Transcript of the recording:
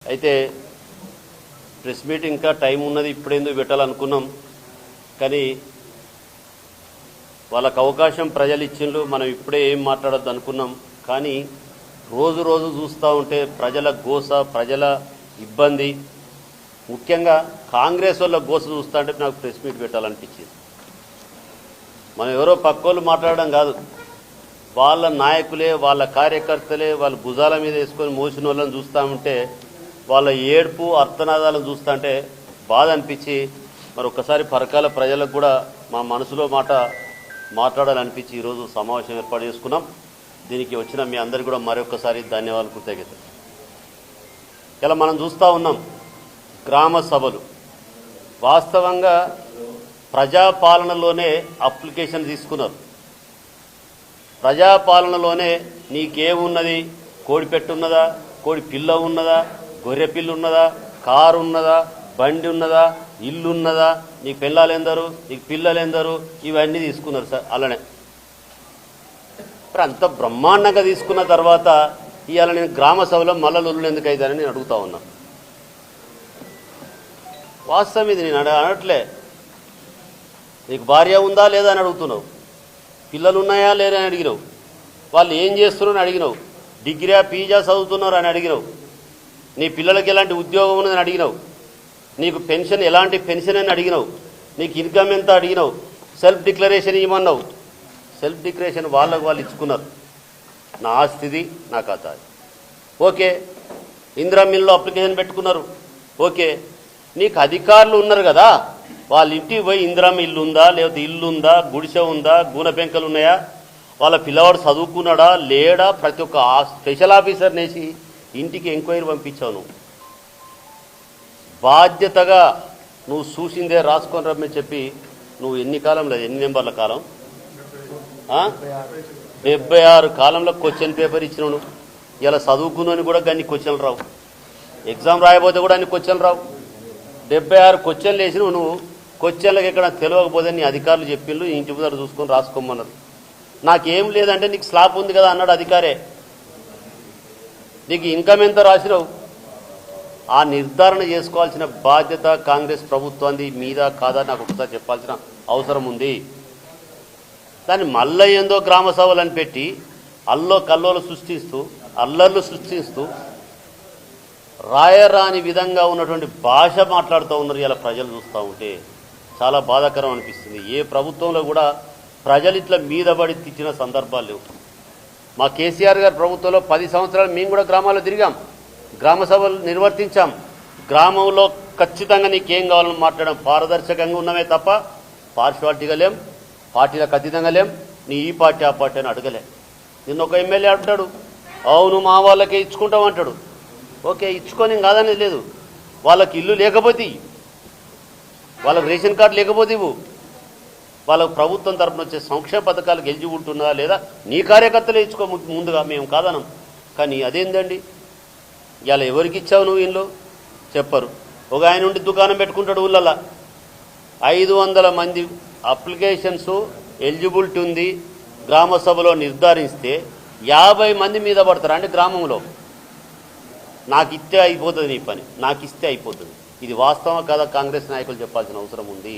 అయితే press meet ఇంకా time ఉన్నది, ఇప్పుడేందుకు పెట్టాలనుకున్నాం. కానీ వాళ్ళకు అవకాశం ప్రజలు ఇచ్చిండ్రు, మనం ఇప్పుడే ఏం మాట్లాడొద్దు అనుకున్నాం. కానీ రోజు రోజు చూస్తూ ఉంటే ప్రజల గోస, ప్రజల ఇబ్బంది, ముఖ్యంగా కాంగ్రెస్ వాళ్ళ గోస చూస్తూ ఉంటే నాకు ప్రెస్ మీట్ పెట్టాలనిపించింది. మనం ఎవరో పక్కోళ్ళు మాట్లాడడం కాదు, వాళ్ళ నాయకులే, వాళ్ళ కార్యకర్తలే వాళ్ళ భుజాల మీద వేసుకొని మోసిన వాళ్ళని చూస్తూ ఉంటే, వాళ్ళ ఏడుపు అర్థనాదాలను చూస్తూ ఉంటే బాధ అనిపించి, మరి ఒక్కసారి పరకాల ప్రజలకు కూడా మా మనసులో మాట మాట్లాడాలనిపించి ఈరోజు సమావేశం ఏర్పాటు చేసుకున్నాం. దీనికి వచ్చిన మీ అందరికీ కూడా మరొకసారి ధన్యవాదాలు, కృతజ్ఞత. ఇలా మనం చూస్తూ ఉన్నాం గ్రామ సభలు. వాస్తవంగా ప్రజాపాలనలోనే అప్లికేషన్ తీసుకున్నారు. ప్రజాపాలనలోనే నీకేమున్నది, కోడిపెట్టు ఉన్నదా, కోడి పిల్ల ఉన్నదా, గొర్రె పిల్ల ఉన్నదా, కారు ఉన్నదా, బండి ఉన్నదా, ఇల్లు ఉన్నదా, నీకు పిల్లలు ఎందరు, నీకు పిల్లలు ఎందరు, ఇవన్నీ తీసుకున్నారు సార్. అలానే అంత బ్రహ్మాండంగా తీసుకున్న తర్వాత ఇవాళ నేను గ్రామ సభలో మల్లలు ఎందుకు అవుతానని నేను అడుగుతా ఉన్నా. వాస్తవం ఇది, నేను అనట్లే. నీకు భార్య ఉందా లేదా అని అడుగుతున్నావు, పిల్లలు ఉన్నాయా లేరా అని అడిగినావు, వాళ్ళు ఏం చేస్తున్నారని అడిగినావు, డిగ్రీయా పీజా చదువుతున్నారు అని అడిగినావు, నీ పిల్లలకి ఎలాంటి ఉద్యోగం ఉన్నదని అడిగినావు, నీకు పెన్షన్ ఎలాంటి పెన్షన్ అని అడిగినావు, నీకు ఇన్కమ్ ఎంత అడిగినావు, సెల్ఫ్ డిక్లరేషన్ ఇవ్వమన్నావు. సెల్ఫ్ డిక్లరేషన్ వాళ్ళకు వాళ్ళు ఇచ్చుకున్నారు. నా ఆస్తిది, నా ఖాతా. ఓకే, ఇందిరా మిల్లులో అప్లికేషన్ పెట్టుకున్నారు. ఓకే, నీకు అధికారులు ఉన్నారు కదా, వాళ్ళ ఇంటికి పోయి ఇందిరామ ఇల్లు ఉందా, లేకపోతే ఇల్లు ఉందా, గుడిసె ఉందా, గూనె పెంకలు ఉన్నాయా, వాళ్ళ పిల్లవాడు చదువుకున్నాడా లేడా, ప్రతి ఒక్క స్పెషల్ ఆఫీసర్ నేసి ఇంటికి ఎంక్వైరీ పంపించావు. నువ్వు బాధ్యతగా నువ్వు చూసిందే రాసుకొని రమ్మని చెప్పి నువ్వు ఎన్ని కాలంలో, ఎన్ని నెంబర్ల కాలం, 76 కాలంలో క్వశ్చన్ పేపర్ ఇచ్చినావు. నువ్వు ఇలా చదువుకున్నాను కూడా అన్ని క్వశ్చన్లు రావు, ఎగ్జామ్ రాయబోతే కూడా అన్ని క్వశ్చన్లు రావు. 76 క్వశ్చన్లు వేసినావు. నువ్వు క్వశ్చన్లకు ఎక్కడ తెలియకపోతే నీ అధికారులు చెప్పిండ్రు, ఇంటి ముందర చూసుకొని రాసుకోమన్నారు. నాకేం లేదంటే నీకు స్లాబ్ ఉంది కదా అన్నాడు అధికారే. నీకు ఇన్కమ్ ఎంత రాసినావు, ఆ నిర్ధారణ చేసుకోవాల్సిన బాధ్యత కాంగ్రెస్ ప్రభుత్వాన్ని మీద కాదా నాకు ఒకసారి చెప్పాల్సిన అవసరం ఉంది. దాన్ని మళ్ళీ ఏందో గ్రామ సభలను పెట్టి కల్లోలు సృష్టిస్తూ, అల్లర్లు సృష్టిస్తూ, రాయరాని విధంగా ఉన్నటువంటి భాష మాట్లాడుతూ ఉన్నారు. ఇలా ప్రజలు చూస్తూ ఉంటే చాలా బాధాకరం అనిపిస్తుంది. ఏ ప్రభుత్వంలో కూడా ప్రజలు ఇట్లా మీద పడి తెచ్చిన సందర్భాలు లేవు. మా కేసీఆర్ గారి ప్రభుత్వంలో 10 సంవత్సరాలు మేము కూడా గ్రామాల్లో తిరిగాం, గ్రామ సభలు నిర్వర్తించాం. గ్రామంలో ఖచ్చితంగా నీకేం కావాలని మాట్లాడడం, పారదర్శకంగా ఉన్నామే తప్ప పార్షివాలిటీగా లేం, పార్టీలకు అతీతంగా లేం, నీ ఈ పార్టీ ఆ పార్టీ అని అడగలే. నిన్న ఒక ఎమ్మెల్యే అంటాడు, అవును మా వాళ్ళకే ఇచ్చుకుంటామంటాడు. ఓకే, ఇచ్చుకొని కాదనేది లేదు. వాళ్ళకి ఇల్లు లేకపోతే, వాళ్ళకి రేషన్ కార్డు లేకపోతే ఇవ్వు, వాళ్ళకు ప్రభుత్వం తరఫున వచ్చే సంక్షేమ పథకాలకు ఎలిజిబిలిటీ ఉన్నదా లేదా నీ కార్యకర్తలే ఇచ్చుకో ముందుగా, మేము కాదనం. కానీ అదేందండి, ఇలా ఎవరికి ఇచ్చావు నువ్వు ఇల్లు చెప్పరు. ఒక ఆయన ఉండి దుకాణం పెట్టుకుంటాడు ఊళ్ళల్లో, 500 మంది అప్లికేషన్స్ ఎలిజిబిలిటీ ఉంది, గ్రామ సభలో నిర్ధారిస్తే 50 మంది మీద పడతారు. అంటే గ్రామంలో నాకు ఇస్తే అయిపోతుంది నీ పని, నాకు ఇస్తే అయిపోతుంది. ఇది వాస్తవం కదా, కాంగ్రెస్ నాయకులు చెప్పాల్సిన అవసరం ఉంది.